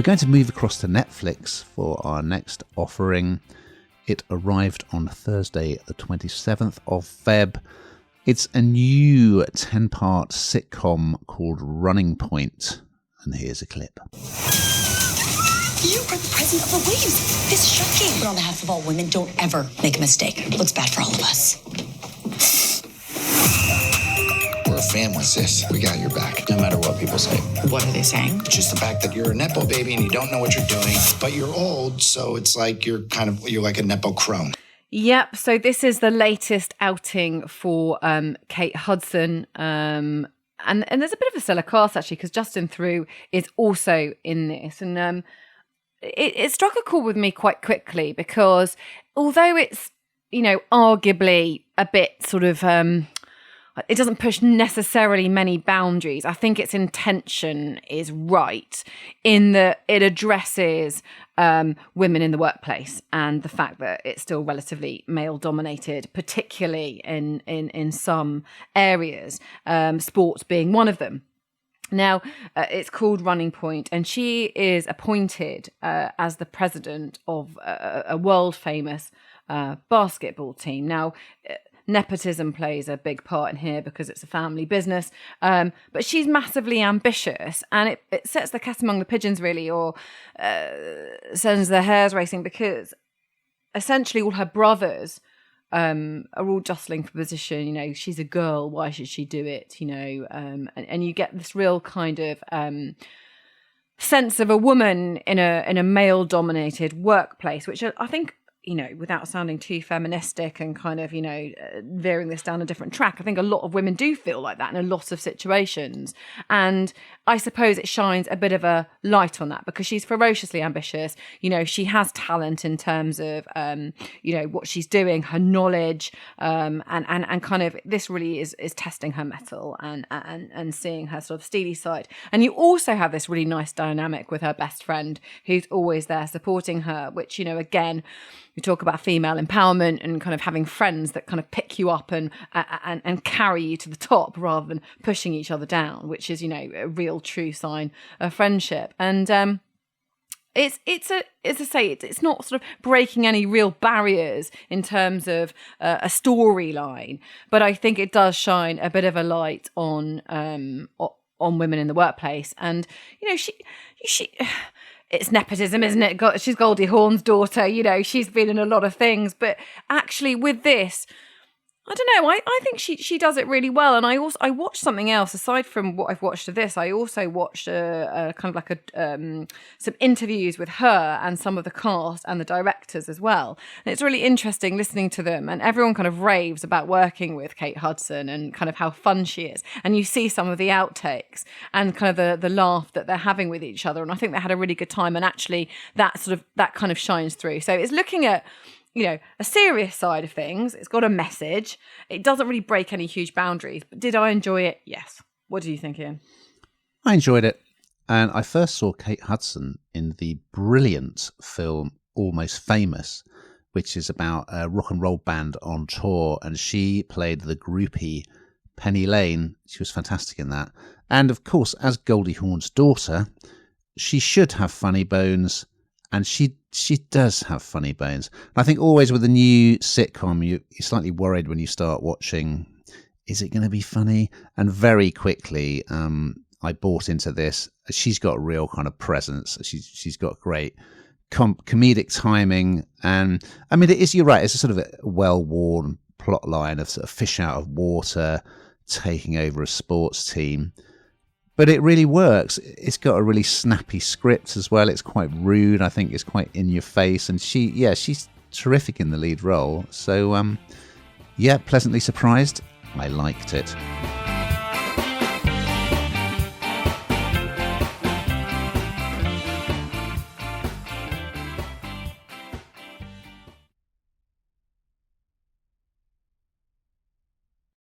We're going to move across to Netflix for our next offering. It arrived on Thursday, the 27th of Feb. It's a new 10-part sitcom called Running Point. And here's a clip. You are the president of the waves. It's shocking. But on behalf of all women, don't ever make a mistake. It looks bad for all of us. We're a family, sis. We got your back, no matter what people say. What are they saying? Just the fact that you're a Nepo baby and you don't know what you're doing, but you're old, so it's like you're like a Nepo crone. Yep, so this is the latest outing for Kate Hudson. And there's a bit of a stellar cast, actually, because Justin Theroux is also in this. And it struck a chord with me quite quickly because although it's, arguably a bit sort of... it doesn't push necessarily many boundaries. I think its intention is right in that it addresses women in the workplace and the fact that it's still relatively male-dominated, particularly in some areas, sports being one of them. Now, it's called Running Point, and she is appointed as the president of a world-famous basketball team. Now, nepotism plays a big part in here because it's a family business. But she's massively ambitious, and it sets the cat among the pigeons, really, or sends their hairs racing, because essentially all her brothers are all jostling for position. She's a girl, why should she do it? And you get this real kind of sense of a woman in a male-dominated workplace, which I think, without sounding too feministic and kind of, veering this down a different track, I think a lot of women do feel like that in a lot of situations. And I suppose it shines a bit of a light on that because she's ferociously ambitious. She has talent in terms of, what she's doing, her knowledge, and kind of this really is testing her mettle and seeing her sort of steely side. And you also have this really nice dynamic with her best friend who's always there supporting her, which, again, we talk about female empowerment and kind of having friends that kind of pick you up and carry you to the top rather than pushing each other down, which is, a real true sign of friendship. And it's not sort of breaking any real barriers in terms of a storyline, but I think it does shine a bit of a light on women in the workplace. And she it's nepotism, isn't it? She's Goldie Hawn's daughter. She's been in a lot of things. But actually with this, I don't know, I think she does it really well. And I watched something else aside from what I've watched of this. I also watched a kind of like some interviews with her and some of the cast and the directors as well. And it's really interesting listening to them, and everyone kind of raves about working with Kate Hudson and kind of how fun she is. And you see some of the outtakes and kind of the laugh that they're having with each other. And I think they had a really good time. And actually that kind of shines through. So it's looking at, a serious side of things. It's got a message. It doesn't really break any huge boundaries. But did I enjoy it? Yes. What do you think, Ian? I enjoyed it. And I first saw Kate Hudson in the brilliant film Almost Famous, which is about a rock and roll band on tour. And she played the groupie Penny Lane. She was fantastic in that. And of course, as Goldie Hawn's daughter, she should have funny bones. And she does have funny bones. And I think always with a new sitcom, you're slightly worried when you start watching, is it going to be funny? And very quickly, I bought into this. She's got a real kind of presence. She's got great comedic timing. And I mean, you're right, it's a sort of a well-worn plot line of sort of fish out of water, taking over a sports team. But it really works. It's got a really snappy script as well. It's quite rude. I think it's quite in your face. And she's terrific in the lead role. So, pleasantly surprised. I liked it.